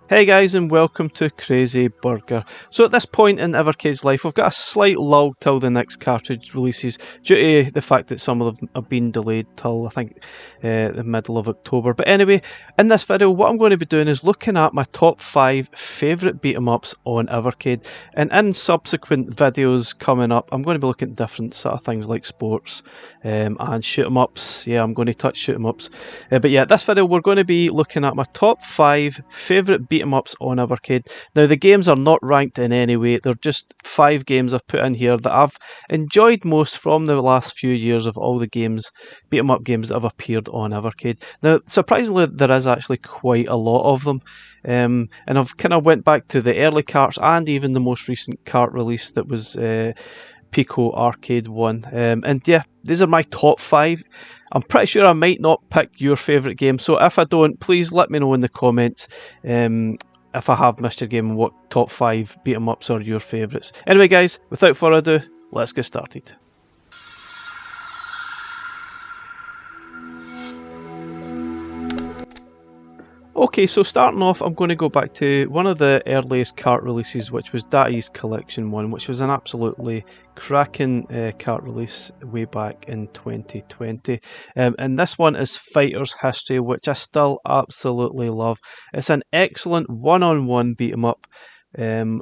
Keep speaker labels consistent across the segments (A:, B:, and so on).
A: Hey guys, and welcome to Crazy Burger. So at this point in Evercade's life, we've got a slight lull till the next cartridge releases due to the fact that some of them have been delayed till I think the middle of October. But anyway, in this video what I'm going to be doing is looking at my top 5 favourite beat 'em ups on Evercade, and in subsequent videos coming up I'm going to be looking at different sort of things like sports and shoot 'em ups. Yeah, I'm going to touch shoot 'em ups. But yeah, this video we're going to be looking at my top 5 favourite beat 'em ups on Evercade. Now the games are not ranked in any way, they're just 5 games I've put in here that I've enjoyed most from the last few years of all the games, beat 'em up games that have appeared on Evercade. Now surprisingly there is actually quite a lot of them, and I've kind of went back to the early carts and even the most recent cart release that was Technos Arcade one, and yeah, these are my top 5. I'm pretty sure I might not pick your favourite game, so if I don't, please let me know in the comments if I have missed your game and what top 5 beat 'em ups are your favourites. Anyway guys, without further ado, let's get started. Okay, so starting off, I'm going to go back to one of the earliest cart releases, which was Daddy's Collection 1, which was an absolutely cracking cart release way back in 2020. And this one is Fighter's History, which I still absolutely love. It's an excellent one-on-one beat-em-up,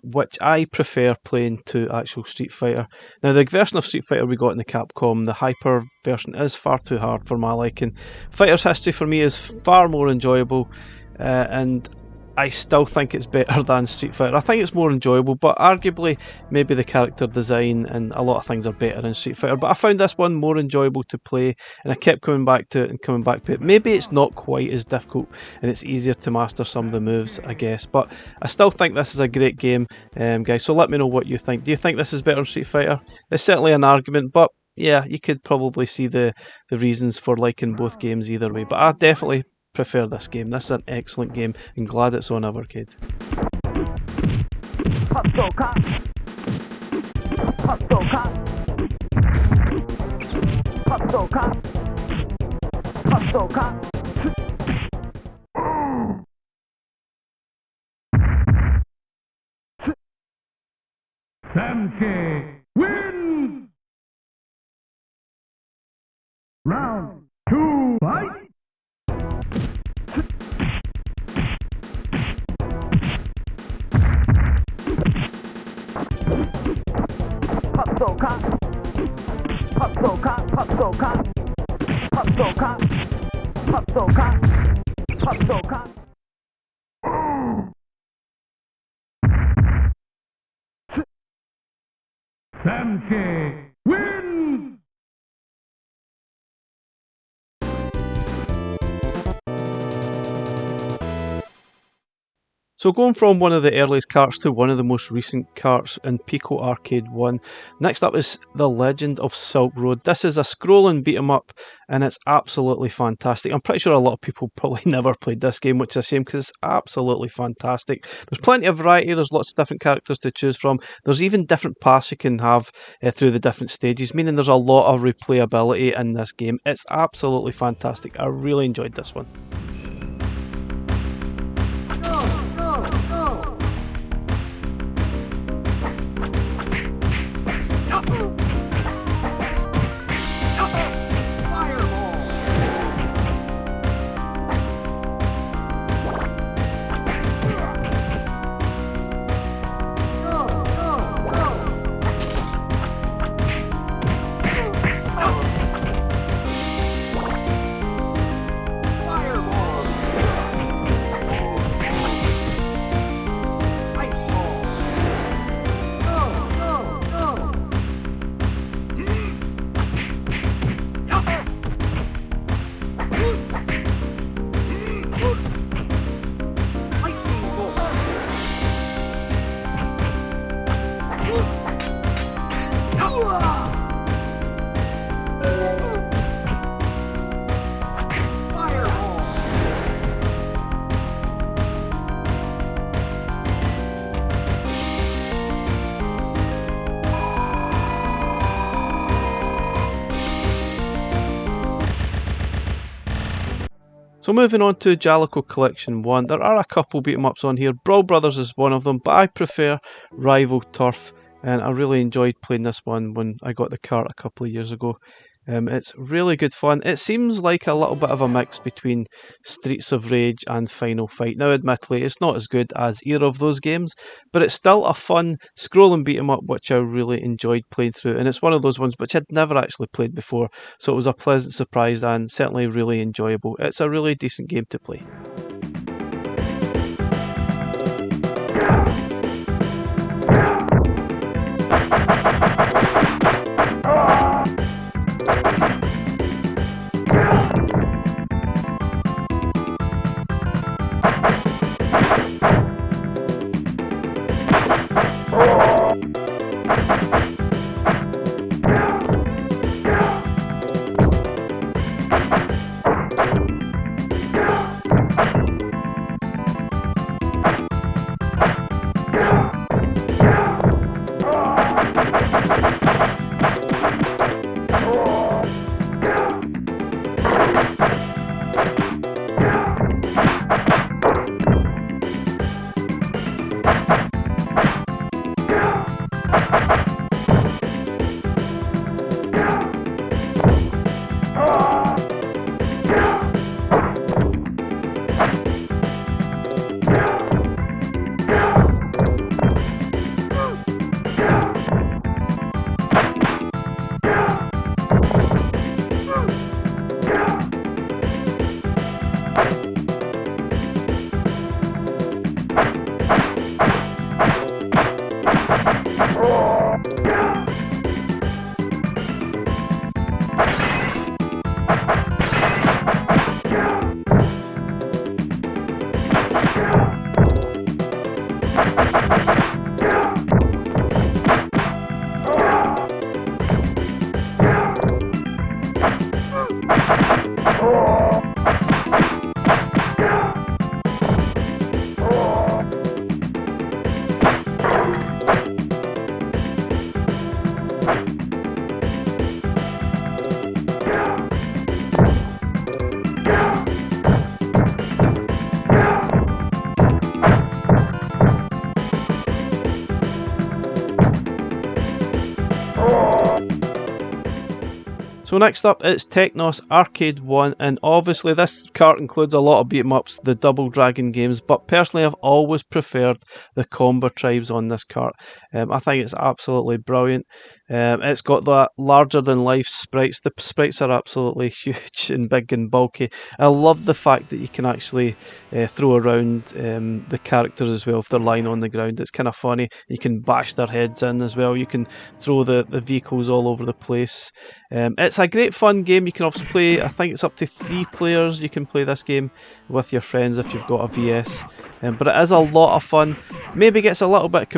A: which I prefer playing to actual Street Fighter. Now the version of Street Fighter we got in the Capcom, the Hyper version, is far too hard for my liking. Fighter's History for me is far more enjoyable, and I still think it's better than Street Fighter. I think it's more enjoyable, but arguably maybe the character design and a lot of things are better in Street Fighter. But I found this one more enjoyable to play, and I kept coming back to it and coming back to it. Maybe it's not quite as difficult and it's easier to master some of the moves, I guess, but I still think this is a great game, guys, so let me know what you think. Do you think this is better than Street Fighter? It's certainly an argument, but yeah, you could probably see the reasons for liking both games either way, but I definitely prefer this game. This is an excellent game and glad it's on Evercade.
B: Cade wins! Round 2, fight! Cade wins!
A: So going from one of the earliest carts to one of the most recent carts in Technos Arcade 1, next up is The Legend of Silk Road. This is a scrolling beat 'em up and it's absolutely fantastic. I'm pretty sure a lot of people probably never played this game, which is a shame because it's absolutely fantastic. There's plenty of variety, there's lots of different characters to choose from. There's even different paths you can have through the different stages, meaning there's a lot of replayability in this game. It's absolutely fantastic. I really enjoyed this one. So moving on to Jalaco Collection 1, there are a couple beat 'em ups on here. Brawl Brothers is one of them, but I prefer Rival Turf, and I really enjoyed playing this one when I got the cart a couple of years ago. It's really good fun. It seems like a little bit of a mix between Streets of Rage and Final Fight. Now, admittedly, it's not as good as either of those games, but it's still a fun scrolling beat 'em up which I really enjoyed playing through. And it's one of those ones which I'd never actually played before, so it was a pleasant surprise and certainly really enjoyable. It's a really decent game to play. So next up it's Technos Arcade 1, and obviously this cart includes a lot of beat 'em ups, the Double Dragon games, but personally I've always preferred the Combo Tribes on this cart. I think it's absolutely brilliant. It's got that larger than life sprites. The sprites are absolutely huge and big and bulky. I love the fact that you can actually throw around the characters as well if they're lying on the ground. It's kind of funny. You can bash their heads in as well. You can throw the vehicles all over the place. It's a great fun game. You can also play, I think it's up to 3 players. You can play this game with your friends if you've got a VS. But it is a lot of fun. Maybe gets a little bit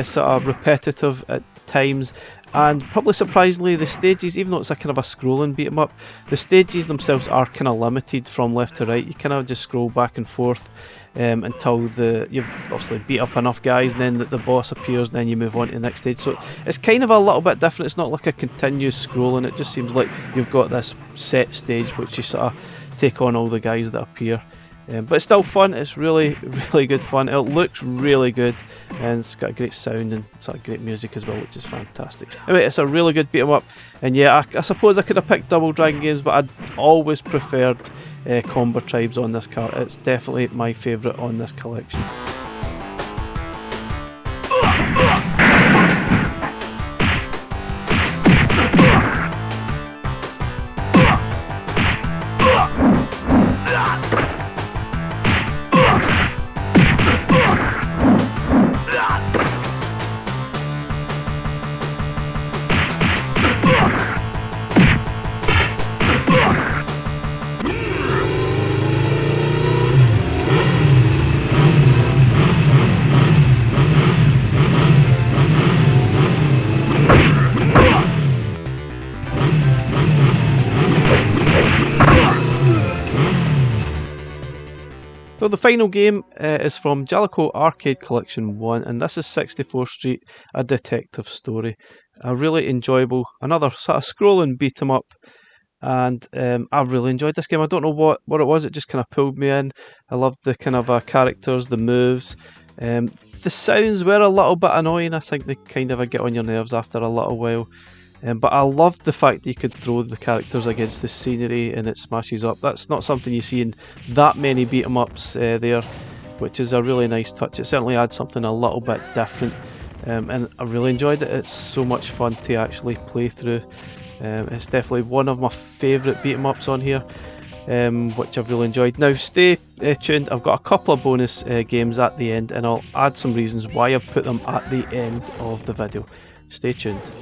A: sort of repetitive at times, and probably surprisingly the stages, even though it's a kind of a scrolling beat 'em up, the stages themselves are kind of limited from left to right. You kind of just scroll back and forth until you've obviously beat up enough guys, and then the boss appears, and then you move on to the next stage. So it's kind of a little bit different. It's not like a continuous scrolling. It just seems like you've got this set stage which you sort of take on all the guys that appear. But it's still fun. It's really, really good fun. It looks really good, and it's got a great sound and sort of great music as well, which is fantastic. Anyway, it's a really good beat 'em up, and yeah, I suppose I could have picked Double Dragon games, but I'd always preferred Combo Tribes on this cart. It's definitely my favourite on this collection. So the final game is from Jalaco Arcade Collection 1, and this is 64th Street, a detective story. A really enjoyable, another sort of scrolling beat 'em up. and I've really enjoyed this game. I don't know what it was, it just kind of pulled me in. I loved the kind of characters, the moves. The sounds were a little bit annoying. I think they kind of get on your nerves after a little while. But I loved the fact that you could throw the characters against the scenery and it smashes up. That's not something you see in that many beat 'em ups there, which is a really nice touch. It certainly adds something a little bit different, and I really enjoyed it. It's so much fun to actually play through. It's definitely one of my favourite beat 'em ups on here, which I've really enjoyed. Now stay tuned, I've got a couple of bonus games at the end, and I'll add some reasons why I've put them at the end of the video. Stay tuned.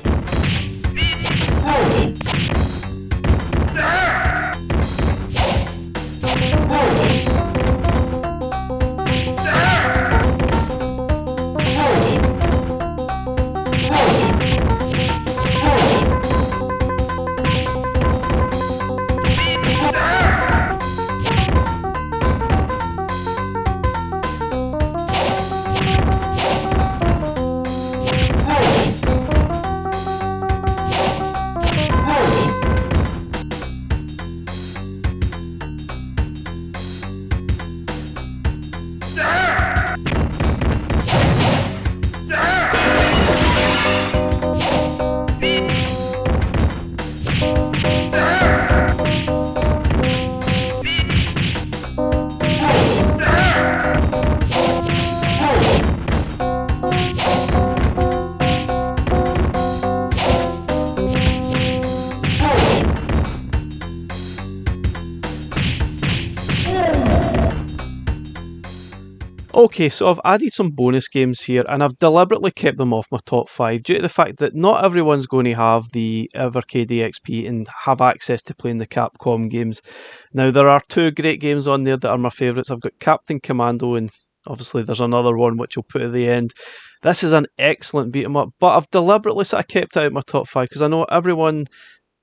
A: Okay, so I've added some bonus games here, and I've deliberately kept them off my top 5 due to the fact that not everyone's going to have the Evercade EXP and have access to playing the Capcom games. Now, there are 2 great games on there that are my favourites. I've got Captain Commando, and obviously there's another one which I'll put at the end. This is an excellent beat 'em up, but I've deliberately sort of kept it out of my top 5 because I know everyone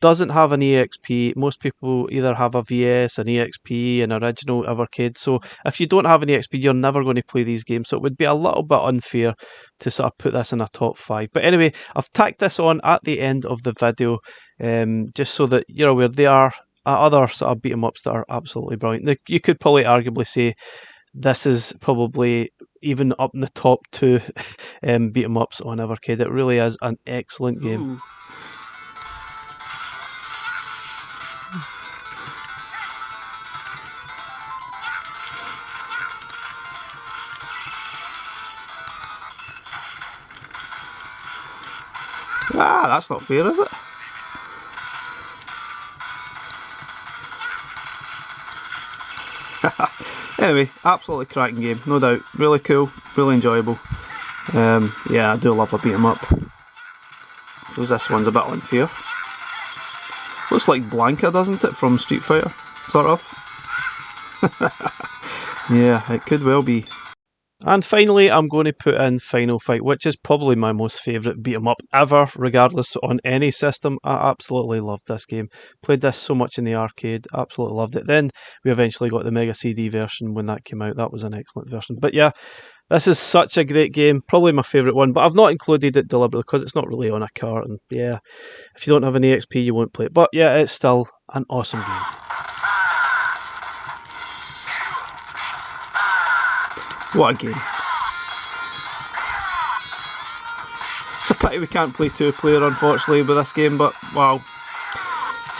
A: doesn't have an EXP. Most people either have a VS, an EXP, an original Evercade. So if you don't have an EXP, you're never going to play these games. So it would be a little bit unfair to sort of put this in a top 5. But anyway, I've tacked this on at the end of the video, just so that you're aware there are other sort of beat 'em ups that are absolutely brilliant. You could probably arguably say this is probably even up in the top 2 beat 'em ups on Evercade. It really is an excellent game. Ooh. Ah, that's not fair, is it? Anyway, absolutely cracking game, no doubt. Really cool, really enjoyable. Yeah, I do love a beat 'em up. Because this one's a bit unfair. Looks like Blanca, doesn't it, from Street Fighter, sort of. Yeah, it could well be. And finally, I'm going to put in Final Fight, which is probably my most favourite beat 'em up ever, regardless on any system. I absolutely loved this game. Played this so much in the arcade, absolutely loved it. Then we eventually got the Mega CD version when that came out. That was an excellent version. But yeah, this is such a great game, probably my favourite one, but I've not included it deliberately because it's not really on a cart, and yeah, if you don't have an EXP, you won't play it. But yeah, it's still an awesome game. What a game. It's a pity we can't play 2-player, unfortunately, with this game, but wow,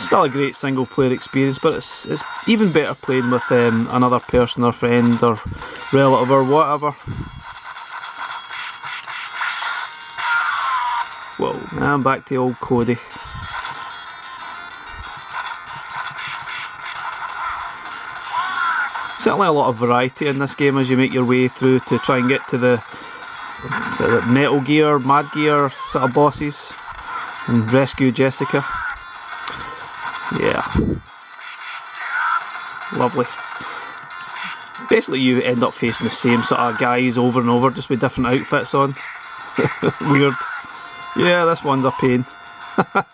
A: still a great single player experience. But it's even better playing with another person or friend or relative or whatever. Whoa, I'm back to old Cody. Certainly a lot of variety in this game as you make your way through to try and get to the sort of Metal Gear, Mad Gear sort of bosses and rescue Jessica. Yeah, lovely. Basically you end up facing the same sort of guys over and over, just with different outfits on. Weird. Yeah, this one's a pain.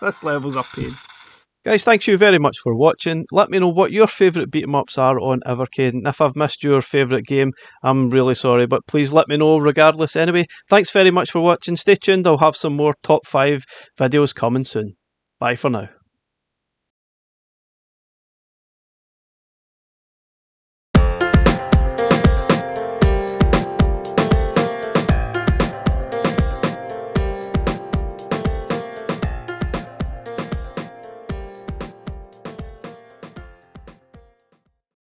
A: This level's a pain. Guys, thank you very much for watching. Let me know what your favourite beat 'em ups are on Evercade, and if I've missed your favourite game, I'm really sorry, but please let me know regardless anyway. Thanks very much for watching. Stay tuned, I'll have some more top 5 videos coming soon. Bye for now.